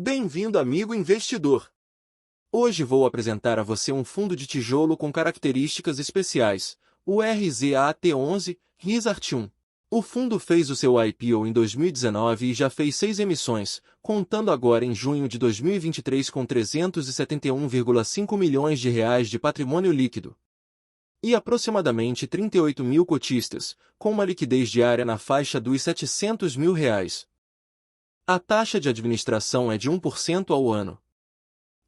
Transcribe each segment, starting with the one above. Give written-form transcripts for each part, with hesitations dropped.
Bem-vindo, amigo investidor! Hoje vou apresentar a você um fundo de tijolo com características especiais, o RZAT11 RISART1. O fundo fez o seu IPO em 2019 e já fez 6 emissões, contando agora em junho de 2023 com 371,5 milhões de reais de patrimônio líquido e aproximadamente 38 mil cotistas, com uma liquidez diária na faixa dos 700 mil reais. A taxa de administração é de 1% ao ano.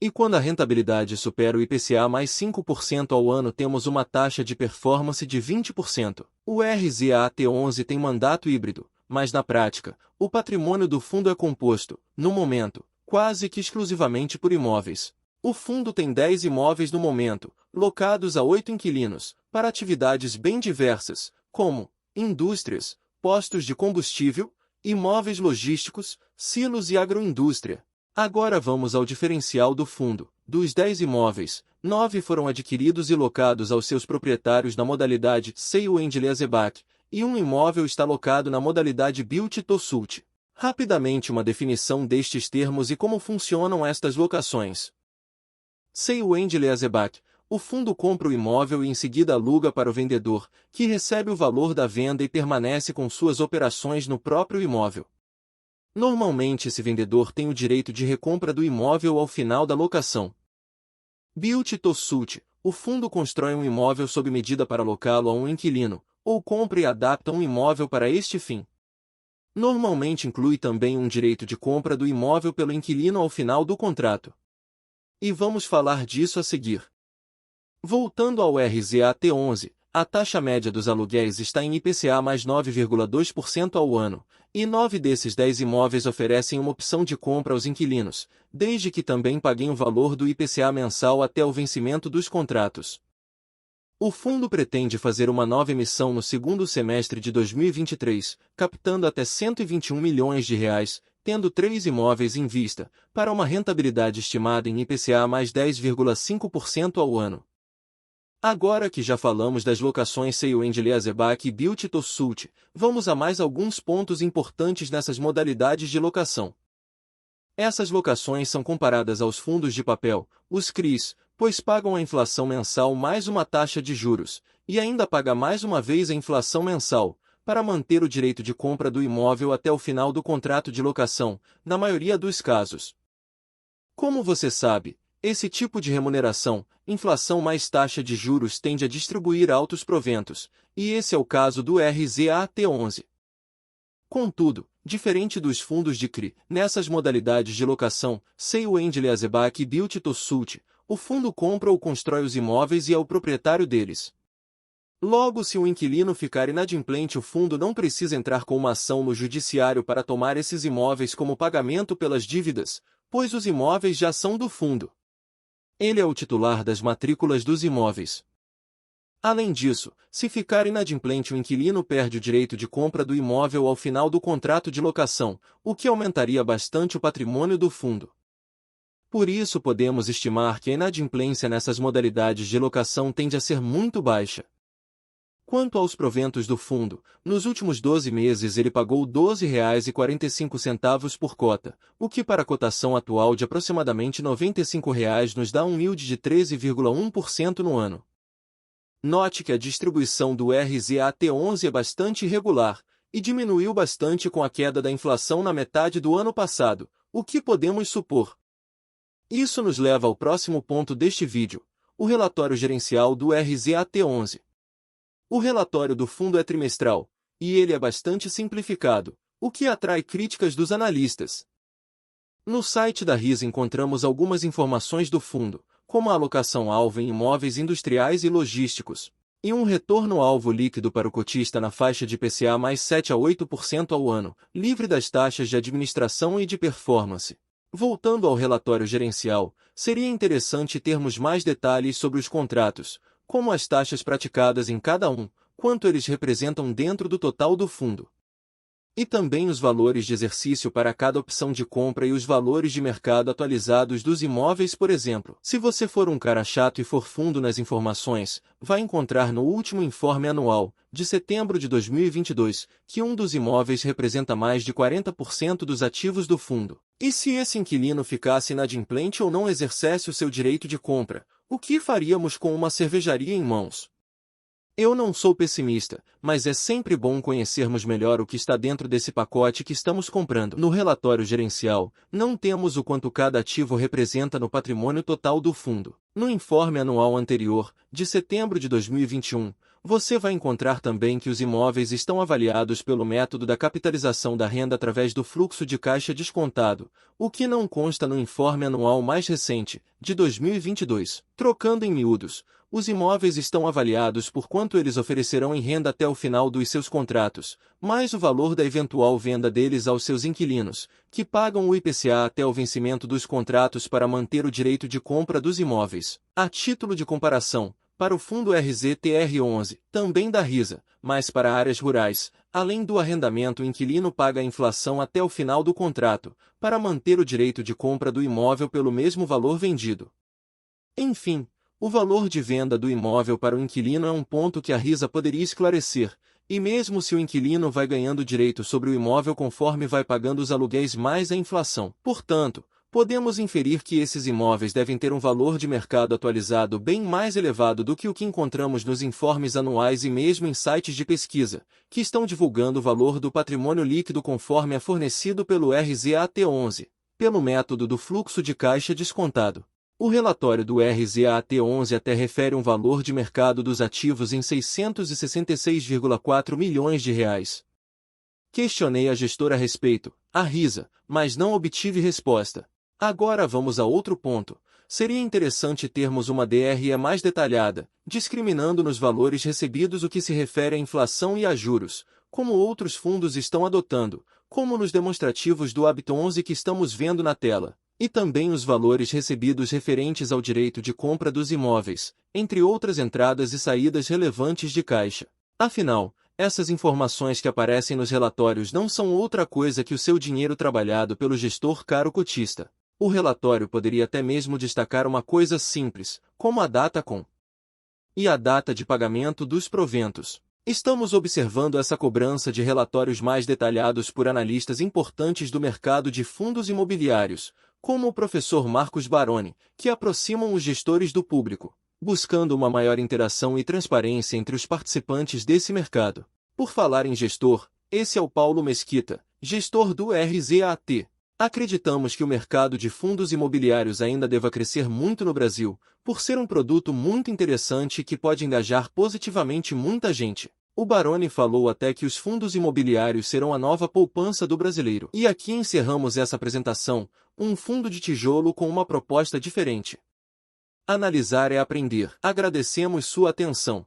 E quando a rentabilidade supera o IPCA mais 5% ao ano, temos uma taxa de performance de 20%. O RZAT11 tem mandato híbrido, mas na prática, o patrimônio do fundo é composto, no momento, quase que exclusivamente por imóveis. O fundo tem 10 imóveis no momento, locados a 8 inquilinos, para atividades bem diversas, como indústrias, postos de combustível, imóveis logísticos, silos e agroindústria. Agora vamos ao diferencial do fundo. Dos 10 imóveis, 9 foram adquiridos e locados aos seus proprietários na modalidade Sale and Leaseback, e um imóvel está locado na modalidade Build to Suit. Rapidamente uma definição destes termos e como funcionam estas locações. Sale and Leaseback. O fundo compra o imóvel e em seguida aluga para o vendedor, que recebe o valor da venda e permanece com suas operações no próprio imóvel. Normalmente esse vendedor tem o direito de recompra do imóvel ao final da locação. Build to Suit. O fundo constrói um imóvel sob medida para alocá-lo a um inquilino, ou compra e adapta um imóvel para este fim. Normalmente inclui também um direito de compra do imóvel pelo inquilino ao final do contrato. E vamos falar disso a seguir. Voltando ao RZAT11, a taxa média dos aluguéis está em IPCA mais 9,2% ao ano, e 9 desses 10 imóveis oferecem uma opção de compra aos inquilinos, desde que também paguem o valor do IPCA mensal até o vencimento dos contratos. O fundo pretende fazer uma nova emissão no segundo semestre de 2023, captando até 121 milhões de reais, tendo 3 imóveis em vista, para uma rentabilidade estimada em IPCA mais 10,5% ao ano. Agora que já falamos das locações Sale and Leaseback e Build to Suit, vamos a mais alguns pontos importantes nessas modalidades de locação. Essas locações são comparadas aos fundos de papel, os CRIs, pois pagam a inflação mensal mais uma taxa de juros, e ainda paga mais uma vez a inflação mensal, para manter o direito de compra do imóvel até o final do contrato de locação, na maioria dos casos. Como você sabe, esse tipo de remuneração, inflação mais taxa de juros, tende a distribuir altos proventos, e esse é o caso do RZAT11. Contudo, diferente dos fundos de CRI, nessas modalidades de locação, Sale and Leaseback e Build to Suit, o fundo compra ou constrói os imóveis e é o proprietário deles. Logo, se o inquilino ficar inadimplente, o fundo não precisa entrar com uma ação no judiciário para tomar esses imóveis como pagamento pelas dívidas, pois os imóveis já são do fundo. Ele é o titular das matrículas dos imóveis. Além disso, se ficar inadimplente, o inquilino perde o direito de compra do imóvel ao final do contrato de locação, o que aumentaria bastante o patrimônio do fundo. Por isso podemos estimar que a inadimplência nessas modalidades de locação tende a ser muito baixa. Quanto aos proventos do fundo, nos últimos 12 meses ele pagou R$ 12,45 por cota, o que para a cotação atual de aproximadamente R$ 95 nos dá um yield de 13,1% no ano. Note que a distribuição do RZAT11 é bastante irregular, e diminuiu bastante com a queda da inflação na metade do ano passado, o que podemos supor. Isso nos leva ao próximo ponto deste vídeo, o relatório gerencial do RZAT11. O relatório do fundo é trimestral, e ele é bastante simplificado, o que atrai críticas dos analistas. No site da RIS encontramos algumas informações do fundo, como a alocação-alvo em imóveis industriais e logísticos, e um retorno-alvo líquido para o cotista na faixa de IPCA mais 7 a 8% ao ano, livre das taxas de administração e de performance. Voltando ao relatório gerencial, seria interessante termos mais detalhes sobre os contratos, como as taxas praticadas em cada um, quanto eles representam dentro do total do fundo. E também os valores de exercício para cada opção de compra e os valores de mercado atualizados dos imóveis, por exemplo. Se você for um cara chato e for fundo nas informações, vai encontrar no último informe anual, de setembro de 2022, que um dos imóveis representa mais de 40% dos ativos do fundo. E se esse inquilino ficasse inadimplente ou não exercesse o seu direito de compra, o que faríamos com uma cervejaria em mãos? Eu não sou pessimista, mas é sempre bom conhecermos melhor o que está dentro desse pacote que estamos comprando. No relatório gerencial, não temos o quanto cada ativo representa no patrimônio total do fundo. No informe anual anterior, de setembro de 2021, você vai encontrar também que os imóveis estão avaliados pelo método da capitalização da renda através do fluxo de caixa descontado, o que não consta no informe anual mais recente, de 2022. Trocando em miúdos, os imóveis estão avaliados por quanto eles oferecerão em renda até o final dos seus contratos, mais o valor da eventual venda deles aos seus inquilinos, que pagam o IPCA até o vencimento dos contratos para manter o direito de compra dos imóveis. A título de comparação, para o fundo RZTR11, também da RISA, mas para áreas rurais, além do arrendamento, o inquilino paga a inflação até o final do contrato, para manter o direito de compra do imóvel pelo mesmo valor vendido. Enfim, o valor de venda do imóvel para o inquilino é um ponto que a RISA poderia esclarecer, e mesmo se o inquilino vai ganhando direito sobre o imóvel conforme vai pagando os aluguéis mais a inflação. Portanto, podemos inferir que esses imóveis devem ter um valor de mercado atualizado bem mais elevado do que o que encontramos nos informes anuais e mesmo em sites de pesquisa, que estão divulgando o valor do patrimônio líquido conforme é fornecido pelo RZAT11, pelo método do fluxo de caixa descontado. O relatório do RZAT11 até refere um valor de mercado dos ativos em 666,4 milhões de reais. Questionei a gestora a respeito, a RISA, mas não obtive resposta. Agora vamos a outro ponto. Seria interessante termos uma DRE mais detalhada, discriminando nos valores recebidos o que se refere à inflação e a juros, como outros fundos estão adotando, como nos demonstrativos do Habitat 11 que estamos vendo na tela, e também os valores recebidos referentes ao direito de compra dos imóveis, entre outras entradas e saídas relevantes de caixa. Afinal, essas informações que aparecem nos relatórios não são outra coisa que o seu dinheiro trabalhado pelo gestor caro cotista. O relatório poderia até mesmo destacar uma coisa simples, como a data com e a data de pagamento dos proventos. Estamos observando essa cobrança de relatórios mais detalhados por analistas importantes do mercado de fundos imobiliários, como o professor Marcos Baroni, que aproximam os gestores do público, buscando uma maior interação e transparência entre os participantes desse mercado. Por falar em gestor, esse é o Paulo Mesquita, gestor do RZAT. Acreditamos que o mercado de fundos imobiliários ainda deva crescer muito no Brasil, por ser um produto muito interessante que pode engajar positivamente muita gente. O Baroni falou até que os fundos imobiliários serão a nova poupança do brasileiro. E aqui encerramos essa apresentação, um fundo de tijolo com uma proposta diferente. Analisar é aprender. Agradecemos sua atenção.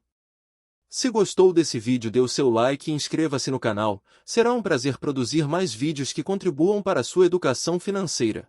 Se gostou desse vídeo, dê o seu like e inscreva-se no canal. Será um prazer produzir mais vídeos que contribuam para a sua educação financeira.